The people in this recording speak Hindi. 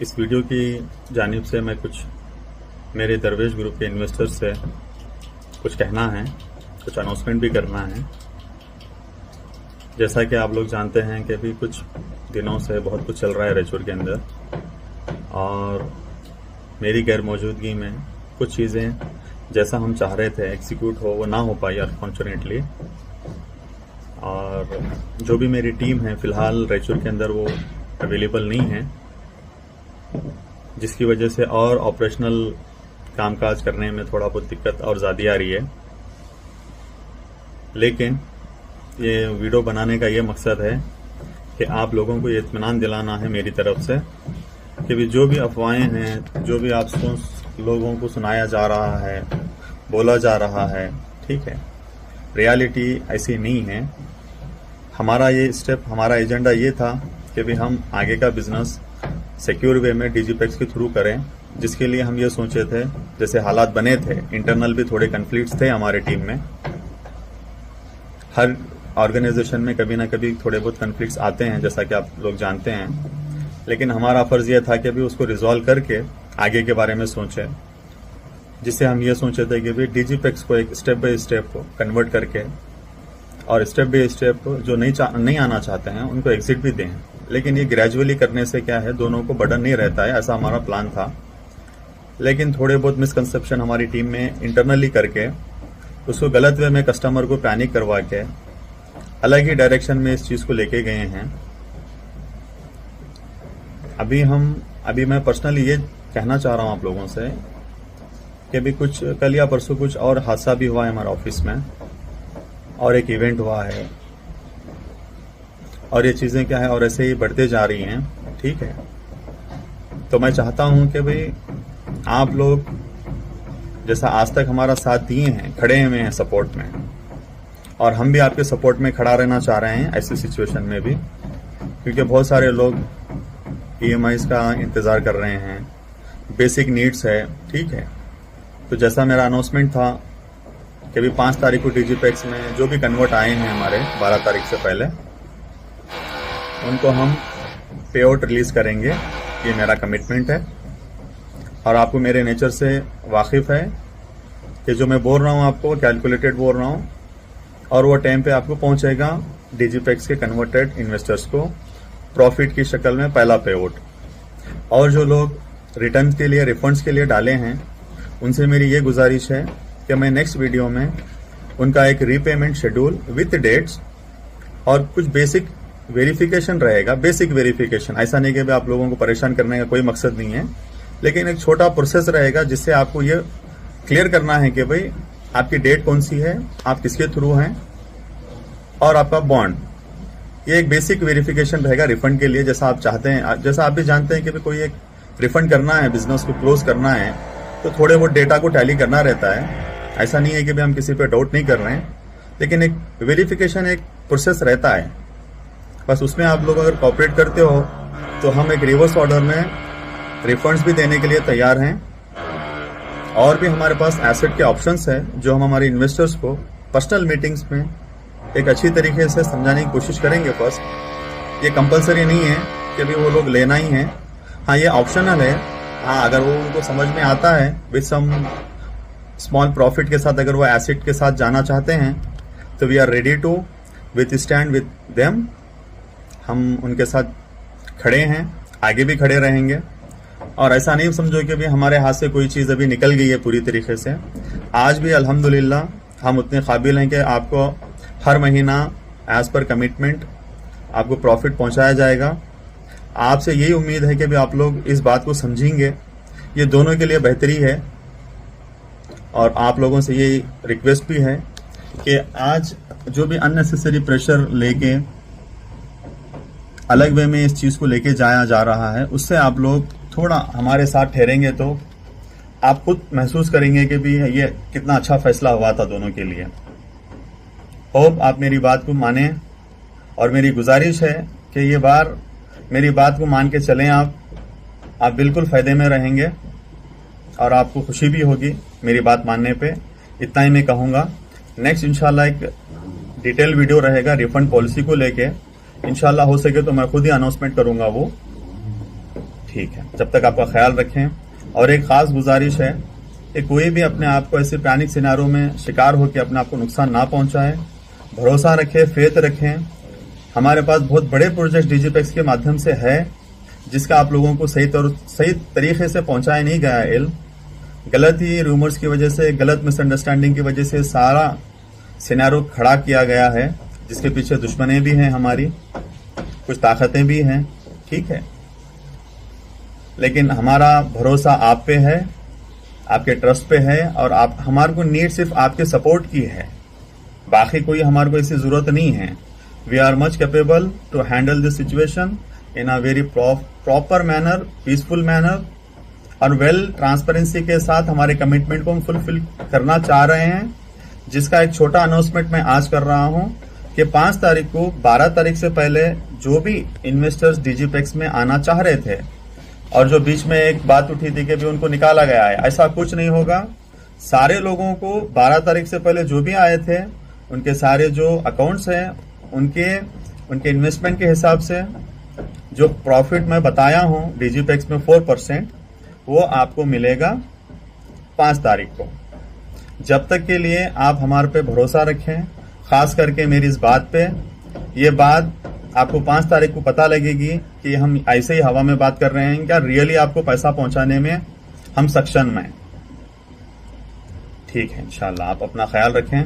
इस वीडियो की जानिब से मैं कुछ मेरे दरवेश ग्रुप के इन्वेस्टर्स से कुछ कहना है, कुछ अनाउंसमेंट भी करना है। जैसा कि आप लोग जानते हैं कि अभी कुछ दिनों से बहुत कुछ चल रहा है रायचूर के अंदर, और मेरी गैर मौजूदगी में कुछ चीज़ें जैसा हम चाह रहे थे एग्जीक्यूट हो वो ना हो पाई अनफॉर्चुनेटली। और जो भी मेरी टीम है फ़िलहाल रायचूर के अंदर वो अवेलेबल नहीं है, जिसकी वजह से और ऑपरेशनल कामकाज करने में थोड़ा बहुत दिक्कत और ज़्यादा आ रही है। लेकिन ये वीडियो बनाने का ये मकसद है कि आप लोगों को ये इत्मीनान दिलाना है मेरी तरफ से कि भी जो भी अफवाहें हैं, जो भी आप लोगों को सुनाया जा रहा है, बोला जा रहा है, ठीक है, रियलिटी ऐसी नहीं है। हमारा ये स्टेप, हमारा एजेंडा ये था कि भी हम आगे का बिजनेस सिक्योर वे में डिजिपेक्स के थ्रू करें, जिसके लिए हम ये सोचे थे, जैसे हालात बने थे, इंटरनल भी थोड़े कन्फ्लिक्ट्स थे हमारे टीम में। हर ऑर्गेनाइजेशन में कभी ना कभी थोड़े बहुत कन्फ्लिक्ट्स आते हैं, जैसा कि आप लोग जानते हैं। लेकिन हमारा फर्ज यह था कि भी उसको रिजॉल्व करके आगे के बारे में सोचें, जिससे हम ये सोचे थे कि भी डिजिपेक्स को एक स्टेप बाय स्टेप कन्वर्ट करके और स्टेप बाय स्टेप जो नहीं आना चाहते हैं उनको एग्जिट भी दें। लेकिन ये ग्रेजुअली करने से क्या है, दोनों को बर्डन नहीं रहता है, ऐसा हमारा प्लान था। लेकिन थोड़े बहुत मिसकंसेप्शन हमारी टीम में इंटरनली करके उसको गलत वे में कस्टमर को पैनिक करवा के अलग ही डायरेक्शन में इस चीज़ को लेके गए हैं। अभी मैं पर्सनली ये कहना चाह रहा हूँ आप लोगों से कि अभी कुछ कल या परसों कुछ और हादसा भी हुआ है हमारे ऑफिस में, और एक इवेंट हुआ है, और ये चीज़ें क्या है और ऐसे ही बढ़ते जा रही हैं, ठीक है। तो मैं चाहता हूं कि भाई आप लोग जैसा आज तक हमारा साथ दिए हैं, खड़े हुए हैं सपोर्ट में, और हम भी आपके सपोर्ट में खड़ा रहना चाह रहे हैं ऐसी सिचुएशन में भी, क्योंकि बहुत सारे लोग EMIs का इंतज़ार कर रहे हैं, बेसिक नीड्स है, ठीक है। तो जैसा मेरा अनाउंसमेंट था कि अभी 5 तारीख को डिजिपेक्स में जो भी कन्वर्ट आए हैं हमारे 12 तारीख से पहले, उनको हम पे आउट रिलीज़ करेंगे। ये मेरा कमिटमेंट है, और आपको मेरे नेचर से वाकिफ़ है कि जो मैं बोल रहा हूँ आपको कैलकुलेटेड बोल रहा हूँ, और वो टाइम पे आपको पहुँचेगा डिजिपेक्स के कन्वर्टेड इन्वेस्टर्स को प्रॉफिट की शक्ल में पहला पे आउट। और जो लोग रिटर्न के लिए, रिफंड्स के लिए डाले हैं, उनसे मेरी ये गुजारिश है कि मैं नेक्स्ट वीडियो में उनका एक रीपेमेंट शेड्यूल विथ डेट्स और कुछ बेसिक वेरिफिकेशन रहेगा। बेसिक वेरिफिकेशन, ऐसा नहीं कि आप लोगों को परेशान करने का कोई मकसद नहीं है, लेकिन एक छोटा प्रोसेस रहेगा जिससे आपको ये क्लियर करना है कि भाई आपकी डेट कौन सी है, आप किसके थ्रू हैं, और आपका बॉन्ड। ये एक बेसिक वेरिफिकेशन रहेगा रिफंड के लिए, जैसा आप चाहते हैं। जैसा आप भी जानते हैं कि भाई कोई एक रिफंड करना है, बिजनेस को क्लोज करना है, तो थोड़े बहुत डेटा को टैली करना रहता है। ऐसा नहीं है कि भाई हम किसी पे डाउट नहीं कर रहे हैं, लेकिन एक वेरिफिकेशन, एक प्रोसेस रहता है। बस उसमें आप लोग अगर कॉपरेट करते हो तो हम एक रिवर्स ऑर्डर में रिफंड्स भी देने के लिए तैयार हैं, और भी हमारे पास एसेट के ऑप्शंस हैं जो हम हमारे इन्वेस्टर्स को पर्सनल मीटिंग्स में एक अच्छी तरीके से समझाने की कोशिश करेंगे। फर्स्ट, ये कंपलसरी नहीं है कि भी वो लोग लेना ही है, हाँ ये ऑप्शनल है। हाँ, अगर वो उनको समझ में आता है विद सम स्मॉल प्रॉफिट के साथ, अगर वो एसेट के साथ जाना चाहते हैं, तो we are ready to with stand with them. हम उनके साथ खड़े हैं, आगे भी खड़े रहेंगे। और ऐसा नहीं समझो कि भी हमारे हाथ से कोई चीज़ अभी निकल गई है पूरी तरीके से। आज भी अल्हम्दुलिल्लाह हम उतने काबिल हैं कि आपको हर महीना एज पर कमिटमेंट आपको प्रॉफिट पहुंचाया जाएगा। आपसे यही उम्मीद है कि भी आप लोग इस बात को समझेंगे, ये दोनों के लिए बेहतरी है। और आप लोगों से ये रिक्वेस्ट भी है कि आज जो भी अननेसेसरी प्रेशर लेके अलग वे में इस चीज़ को लेके जाया जा रहा है, उससे आप लोग थोड़ा हमारे साथ ठहरेंगे तो आप खुद महसूस करेंगे कि भी ये कितना अच्छा फैसला हुआ था दोनों के लिए। होप आप मेरी बात को माने, और मेरी गुजारिश है कि ये बार मेरी बात को मान के चलें। आप बिल्कुल फ़ायदे में रहेंगे और आपको खुशी भी होगी मेरी बात मानने पे। इतना ही मैं कहूँगा। नेक्स्ट इंशाल्लाह एक डिटेल वीडियो रहेगा रिफंड पॉलिसी को लेके। इंशाल्लाह हो सके तो मैं खुद ही अनाउंसमेंट करूँगा वो, ठीक है, जब तक आपका ख्याल रखें। और एक खास गुजारिश है कि कोई भी अपने आप को ऐसे पैनिक सिनारों में शिकार होकर अपने आप को नुकसान ना पहुंचाए। भरोसा रखें, फेथ रखें। हमारे पास बहुत बड़े प्रोजेक्ट डिजिपेक्स के माध्यम से है, जिसका आप लोगों को सही तरीके से पहुंचाया नहीं गया है। गलत ही रूमर्स की वजह से, गलत मिसअंडरस्टैंडिंग की वजह से सारा सिनारो खड़ा किया गया है, जिसके पीछे दुश्मनें भी हैं हमारी, कुछ ताकतें भी हैं, ठीक है। लेकिन हमारा भरोसा आप पे है, आपके ट्रस्ट पे है, और आप हमारे को नीड सिर्फ आपके सपोर्ट की है, बाकी कोई हमारे को ऐसी जरूरत नहीं है। We are much capable to handle this situation in a very proper manner, peaceful manner, और वेल ट्रांसपेरेंसी के साथ हमारे कमिटमेंट को हम फुलफिल करना चाह रहे हैं। जिसका एक छोटा अनाउंसमेंट मैं आज कर रहा हूं कि 5 तारीख को 12 तारीख से पहले जो भी इन्वेस्टर्स डिजिपेक्स में आना चाह रहे थे, और जो बीच में एक बात उठी थी कि भी उनको निकाला गया है, ऐसा कुछ नहीं होगा। सारे लोगों को 12 तारीख से पहले जो भी आए थे, उनके सारे जो अकाउंट्स हैं, उनके इन्वेस्टमेंट के हिसाब से जो प्रॉफिट मैं बताया हूं डिजिपेक्स में 4%, वो आपको मिलेगा 5 तारीख को। जब तक के लिए आप हमारे पे भरोसा रखें, खास करके मेरी इस बात पे। ये बात आपको 5 तारीख को पता लगेगी कि हम ऐसे ही हवा में बात कर रहे हैं, क्या रियली आपको पैसा पहुंचाने में हम सक्षम हैं। ठीक है, इंशाल्लाह आप अपना ख्याल रखें।